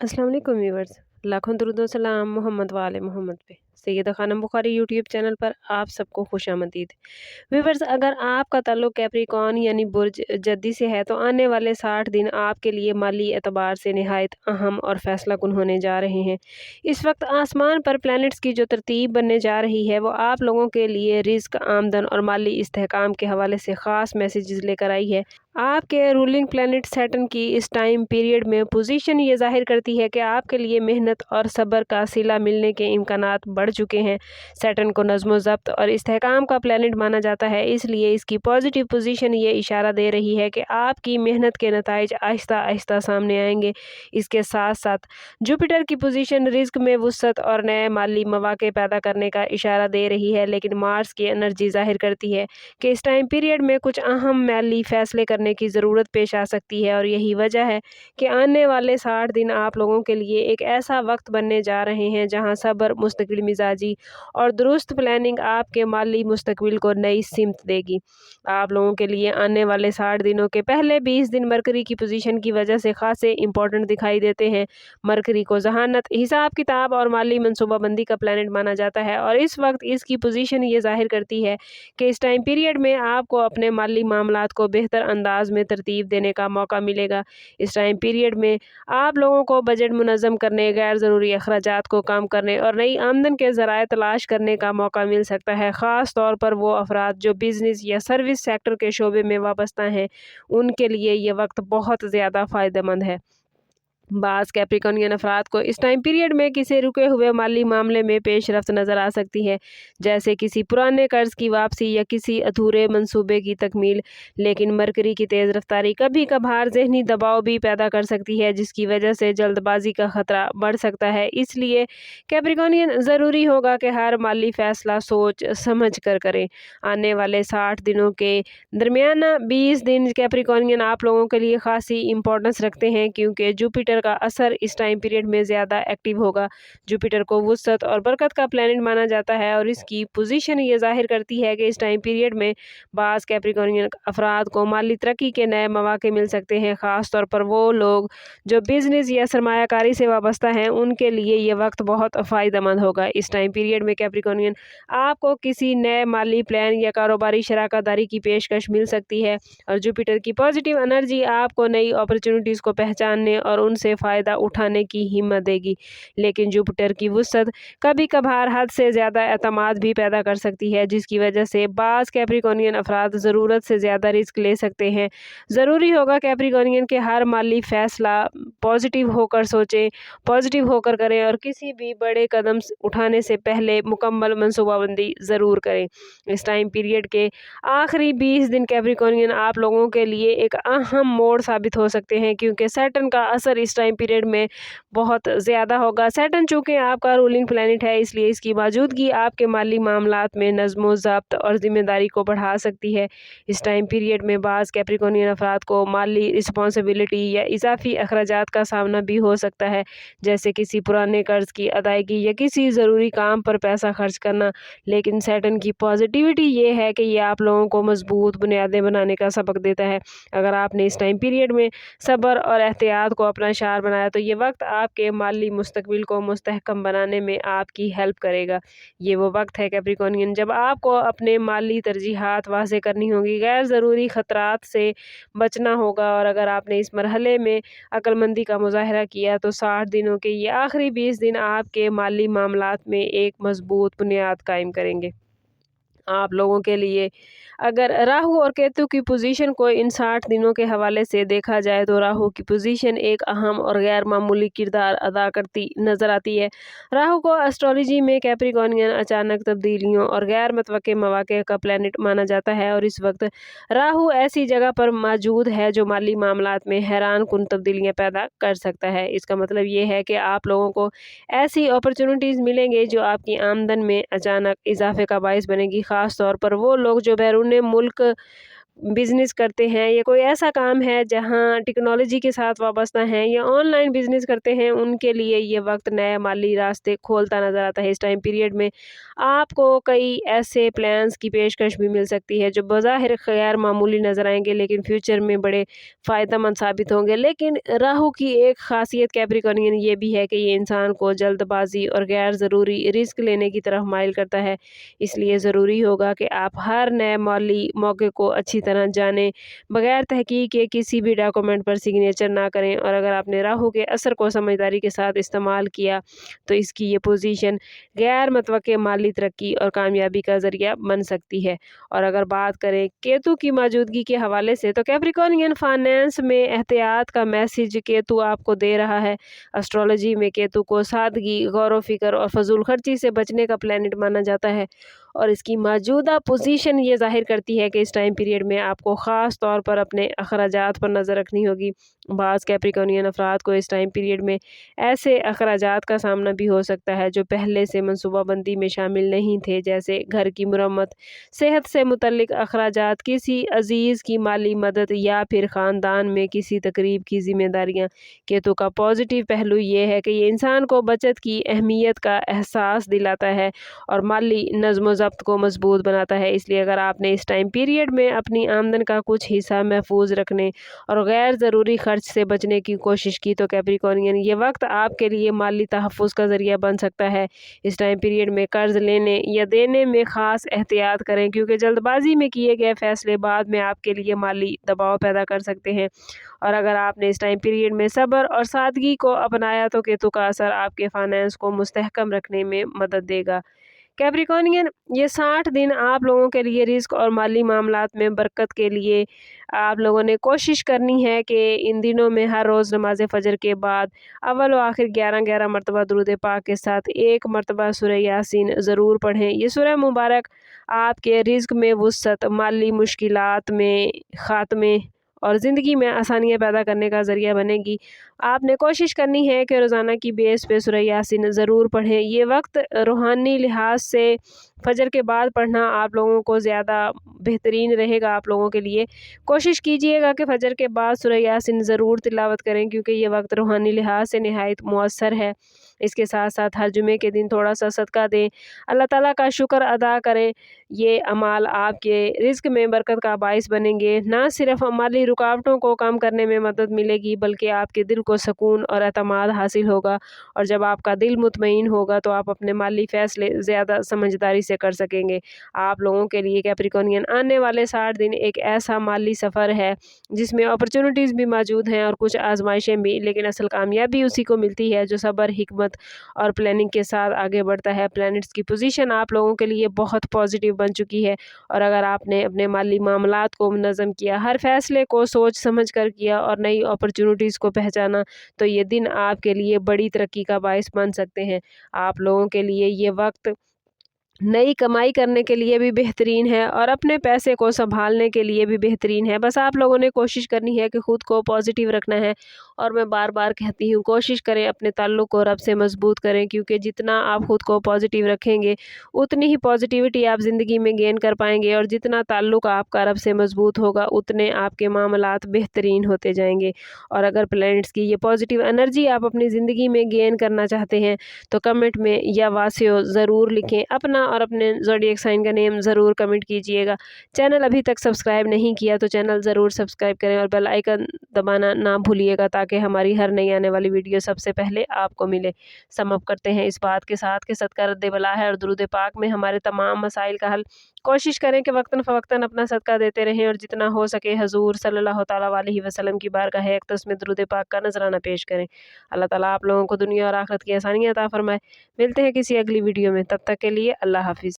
अस्सलाम वालेकुम व्यूअर्स। लाखों दरूद व सलाम मोहम्मद वाले मोहम्मद पे। सैयदा खानम बुखारी यूट्यूब चैनल पर आप सबको खुशामदीद। व्यूअर्स, अगर आपका ताल्लुक कैप्रिकॉर्न यानी बुर्ज जद्दी से है तो आने वाले 60 दिन आपके लिए माली एतबार से निहायत अहम और फैसला कुन होने जा रहे हैं। इस वक्त आसमान पर प्लैनेट्स की जो तरतीब बनने जा रही है वो आप लोगों के लिए रिस्क, आमदन और माली इस्तेहकाम के हवाले से ख़ास मैसेजेस लेकर आई है। आपके रूलिंग प्लैनेट सैटर्न की इस टाइम पीरियड में पोजीशन ये जाहिर करती है कि आपके लिए मेहनत और सब्र का सिला मिलने के इम्कानात बढ़ चुके हैं। सैटर्न को नज़्म ज़ब्त और इस्तेहकाम का प्लैनेट माना जाता है, इसलिए इसकी पॉजिटिव पोजीशन ये इशारा दे रही है कि आपकी मेहनत के नताइज आहिस्ता आहिस्ता सामने आएंगे। इसके साथ साथ जुपिटर की पोजीशन रिस्क में वुसअत और नए माली मौक़े पैदा करने का इशारा दे रही है, लेकिन मार्स की एनर्जी जाहिर करती है कि इस टाइम पीरियड में कुछ अहम माली फैसले करने की ज़रूरत पेश आ सकती है। और यही वजह है कि आने वाले 60 दिन आप लोगों के लिए एक ऐसा वक्त बनने जा रहे हैं जहां सब्र, मुस्तकिल मिजाजी और दुरुस्त प्लानिंग आपके माली मुस्तकबिल को नई सिमत देगी। आप लोगों के लिए आने वाले 60 दिनों के पहले 20 दिन मरकरी की पोजीशन की वजह से खासे इंपॉर्टेंट दिखाई देते हैं। मरकरी को जहानत, हिसाब किताब और माली मनसूबाबंदी का प्लानट माना जाता है और इस वक्त इसकी पोजीशन ये जाहिर करती है कि इस टाइम पीरियड में आपको अपने माली मामलात को बेहतर अंदाज में तरतीब देने का मौका मिलेगा। इस टाइम पीरियड में आप लोगों को बजट मुनज़्ज़म करने, गैर ज़रूरी अखराजात को कम करने और नई आमदन के ज़राए तलाश करने का मौका मिल सकता है। ख़ास तौर पर वो अफराद जो बिज़नेस या सर्विस सेक्टर के शोबे में वाबस्ता हैं, उनके लिए ये वक्त बहुत ज़्यादा फ़ायदेमंद है। बाज़ कैप्रिकॉर्नियन अफराद को इस टाइम पीरियड में किसी रुके हुए माली मामले में पेशरफ्त नज़र आ सकती है, जैसे किसी पुराने कर्ज की वापसी या किसी अधूरे मंसूबे की तकमील। लेकिन मरकरी की तेज़ रफ्तारी कभी कभार जहनी दबाव भी पैदा कर सकती है, जिसकी वजह से जल्दबाजी का ख़तरा बढ़ सकता है। इसलिए कैप्रिकॉर्नियन ज़रूरी होगा कि हर माली फ़ैसला सोच समझ कर करें। आने वाले 60 दिनों के दरमियाना 20 दिन कैप्रिकॉर्नियन आप लोगों के लिए खासी इंपॉर्टेंस रखते हैं, क्योंकि जुपिटर का असर इस टाइम पीरियड में ज़्यादा एक्टिव होगा। जुपिटर को वुसअत और बरकत का प्लैनेट माना जाता है और इसकी पोजीशन ये जाहिर करती है कि इस टाइम पीरियड में बाज़ कैप्रिकॉर्नियन अफराद को माली तरक्की के नए मौके मिल सकते हैं। ख़ास तौर पर वो लोग जो बिज़नेस या सरमायाकारी से वाबस्ता हैं, उनके लिए ये वक्त बहुत फ़ायदेमंद होगा। इस टाइम पीरियड में कैप्रिकॉर्नियन आपको किसी नए माली प्लान या कारोबारी शराकतदारी की पेशकश मिल सकती है और जुपिटर की पॉजिटिव एनर्जी आपको नई अपॉर्चुनिटीज़ को पहचानने और उनसे फ़ायदा उठाने की हिम्मत देगी। लेकिन जुपिटर की वुसअत कभी कभार हद से ज़्यादा एतमाद भी पैदा कर सकती है, जिसकी वजह से बाज़ कैप्रिकॉर्नियन अफराद ज़रूरत से ज़्यादा रिस्क ले सकते हैं। ज़रूरी होगा कैप्रिकॉर्नियन के हर माली फ़ैसला पॉजिटिव होकर सोचें, पॉजिटिव होकर करें और किसी भी बड़े कदम उठाने से पहले मुकम्मल मनसूबाबंदी ज़रूर करें। इस टाइम पीरियड के आखिरी 20 दिन कैप्रिकॉर्नियन आप लोगों के लिए एक अहम मोड़ साबित हो सकते हैं, क्योंकि सैटर्न का असर इस टाइम पीरियड में बहुत ज़्यादा होगा। सैटर्न चूँकि आपका रूलिंग प्लैनेट है, इसलिए इसकी मौजूदगी आपके माली मामलात में नज़्म ज़ब्त और ज़िम्मेदारी को बढ़ा सकती है। इस टाइम पीरियड में बाज़ कैप्रिकॉर्नियन अफराद को माली रिस्पॉन्सिबिलिटी या इजाफी अखराजात का सामना भी हो सकता है, जैसे किसी पुराने कर्ज की अदायगी या किसी ज़रूरी काम पर पैसा खर्च करना। लेकिन सैटर्न की पॉजिटिविटी ये है कि ये आप लोगों को मजबूत बुनियादें बनाने का सबक देता है। अगर आपने इस टाइम पीरियड में सब्र और एहतियात को अपना शार बनाया तो ये वक्त आपके माली मुस्तकबिल को मुस्तहकम बनाने में आपकी हेल्प करेगा। ये वो वक्त है कैप्रिकॉर्नियन जब आपको अपने माली तरजीहात वाज़ेह करनी होगी, गैर ज़रूरी ख़तरात से बचना होगा और अगर आपने इस मरहले में अक्लमंदी का मुज़ाहरा किया तो 60 दिनों के ये आखिरी 20 दिन आपके माली मामलात में एक मजबूत बुनियाद कायम करेंगे। आप लोगों के लिए अगर राहु और केतु की पोजीशन को इन 60 दिनों के हवाले से देखा जाए तो राहु की पोजीशन एक अहम और गैर मामूली किरदार अदा करती नज़र आती है। राहु को एस्ट्रोलॉजी में कैप्रिकॉर्नियन अचानक तब्दीलियों और गैर मुतवक्के मौके का प्लैनेट माना जाता है और इस वक्त राहु ऐसी जगह पर मौजूद है जो माली मामलात में हैरान कुन तब्दीलियाँ पैदा कर सकता है। इसका मतलब ये है कि आप लोगों को ऐसी अपॉर्चुनिटीज़ मिलेंगे जो आपकी आमदन में अचानक इजाफे का बायस बनेगी। ख़ास तौर पर वो लोग जो बैरून मुल्क बिज़नेस करते हैं या कोई ऐसा काम है जहाँ टेक्नोलॉजी के साथ वाबस्ता हैं या ऑनलाइन बिज़नेस करते हैं, उनके लिए ये वक्त नए माली रास्ते खोलता नज़र आता है। इस टाइम पीरियड में आपको कई ऐसे प्लान्स की पेशकश भी मिल सकती है जो बज़ाहिर गैर मामूली नज़र आएंगे लेकिन फ्यूचर में बड़े फ़ायदेमंद साबित होंगे। लेकिन राहु की एक खासियत कैप्रिकॉर्नियन ये भी है कि ये इंसान को जल्दबाजी और गैर ज़रूरी रिस्क लेने की तरफ माइल करता है। इसलिए ज़रूरी होगा कि आप हर नए माली मौके को अच्छी तरह जानें, बगैर तहकीक के किसी भी डॉक्यूमेंट पर सिग्नेचर ना करें। और अगर आपने राहु के असर को समझदारी के साथ इस्तेमाल किया तो इसकी ये पोजीशन गैर मतवक्के माली तरक्की और कामयाबी का ज़रिया बन सकती है। और अगर बात करें केतु की मौजूदगी के हवाले से, तो कैप्रिकॉर्नियन फाइनेंस में एहतियात का मैसेज केतु आपको दे रहा है। एस्ट्रोलॉजी में केतु को सादगी, गौर फिक्र और फजूल खर्ची से बचने का प्लैनेट माना जाता है और इसकी मौजूदा पोजीशन ये ज़ाहिर करती है कि इस टाइम पीरियड में आपको ख़ास तौर पर अपने अखराजात पर नज़र रखनी होगी। बाज़ कैप्रिकॉर्नियन अफराद को इस टाइम पीरियड में ऐसे अखराजात का सामना भी हो सकता है जो पहले से मनसूबाबंदी में शामिल नहीं थे, जैसे घर की मुरम्मत, सेहत से मुतल्लिक अखराजात, किसी अजीज़ की माली मदद या फिर ख़ानदान में किसी तकरीब की ज़िम्मेदारियाँ। केतु का पॉजिटिव पहलू ये है कि ये इंसान को बचत की अहमियत का एहसास दिलाता है और माली नज़्म व ज़ब्त को मजबूत बनाता है। इसलिए अगर आपने इस टाइम पीरियड में अपनी आमदन का कुछ हिस्सा महफूज रखने और गैर ज़रूरी खर्च से बचने की कोशिश की तो कैप्रिकॉर्नियन ये वक्त आपके लिए माली तहफ़्फ़ुज़ का ज़रिया बन सकता है। इस टाइम पीरियड में कर्ज लेने या देने में ख़ास एहतियात करें क्योंकि जल्दबाजी में किए गए फैसले बाद में आपके लिए माली दबाव पैदा कर सकते हैं। और अगर आपने इस टाइम पीरियड में सब्र और सादगी को अपनाया तो केतु का असर आपके फाइनेंस को मुस्तहकम रखने में मदद देगा। कैप्रिकॉर्नियन ये 60 दिन आप लोगों के लिए रिस्क और माली मामलात में बरकत के लिए आप लोगों ने कोशिश करनी है कि इन दिनों में हर रोज़ नमाज फ़जर के बाद अव्वल व आखिर 11 मरतबा दुरूद पाक के साथ 1 मरतबा सूरह यासीन ज़रूर पढ़ें। ये सूरह मुबारक आपके रिस्क में वुसअत, माली मुश्किलात में ख़ात्मे और ज़िंदगी में आसानियाँ पैदा करने का ज़रिया बनेगी। आपने कोशिश करनी है कि रोज़ाना की बेस पे सूरह यासीन ज़रूर पढ़ें। ये वक्त रूहानी लिहाज से फ़जर के बाद पढ़ना आप लोगों को ज़्यादा बेहतरीन रहेगा आप लोगों के लिए। कोशिश कीजिएगा कि फ़जर के बाद सूरह यासीन ज़रूर तिलावत करें क्योंकि ये वक्त रूहानी लिहाज से निहायत मुअस्सर है। इसके साथ साथ हर जुमे के दिन थोड़ा सा सदका दें, अल्लाह ताला का शुक्र अदा करें। ये अमाल आपके रिज़्क में बरकत का बाइस बनेंगे। ना सिर्फ माली रुकावटों को कम करने में मदद मिलेगी बल्कि आपके दिल को सुकून और एतमाद हासिल होगा। और जब आपका दिल मुतमईन होगा तो आप अपने माली फ़ैसले ज़्यादा समझदारी से कर सकेंगे। आप लोगों के लिए कैप्रिकॉर्नियन आने वाले 60 दिन एक ऐसा माली सफ़र है जिसमें अपॉर्चुनिटीज़ भी मौजूद हैं और कुछ आजमाइशें भी, लेकिन असल कामयाबी उसी को मिलती है जो सब्र, हिकमत और प्लानिंग के साथ आगे बढ़ता है। प्लैनेट्स की पोजीशन आप लोगों के लिए बहुत पॉजिटिव बन चुकी है और अगर आपने अपने माली मामलात को मुनज़्ज़म किया, हर फैसले को सोच समझ कर किया और नई अपॉर्चुनिटीज़ को पहचाना तो ये दिन आपके लिए बड़ी तरक्की का बाइस बन सकते हैं। आप लोगों के लिए ये वक्त नई कमाई करने के लिए भी बेहतरीन है और अपने पैसे को संभालने के लिए भी बेहतरीन है। बस आप लोगों ने कोशिश करनी है कि ख़ुद को पॉजिटिव रखना है। और मैं बार बार कहती हूँ, कोशिश करें अपने ताल्लुक़ को रब से मजबूत करें क्योंकि जितना आप ख़ुद को पॉजिटिव रखेंगे उतनी ही पॉजिटिविटी आप ज़िंदगी में गेन कर पाएंगे और जितना ताल्लुक़ आपका रब से मजबूत होगा उतने आपके मामलात बेहतरीन होते जाएंगे। और अगर प्लैनेट्स की ये पॉजिटिव एनर्जी आप अपनी ज़िंदगी में गेन करना चाहते हैं तो कमेंट में या वासियो ज़रूर लिखें। अपना और अपने ज़ोडिएक साइन का नेम ज़रूर कमेंट कीजिएगा। चैनल अभी तक सब्सक्राइब नहीं किया तो चैनल ज़रूर सब्सक्राइब करें और बेल आइकन दबाना ना भूलिएगा ताकि हमारी हर नई आने वाली वीडियो सबसे पहले आपको मिले। सम अप करते हैं इस बात के साथ कि सदका रद्द बला है और दुरूद पाक में हमारे तमाम मसाइल का हल। कोशिश करें कि वक्तन फ़वक्तन अपना सदका देते रहें और जितना हो सके हजूर सल्लल्लाहु तआला अलैहि वसल्लम की बारगाह अक़दस में दुरूद पाक का नजराना पेश करें। अल्लाह ताला आप लोगों को दुनिया और आखिरत की आसानियाँ अता फरमाए। मिलते हैं किसी अगली वीडियो में, तब तक के लिए अल्लाह हाफ़िज़।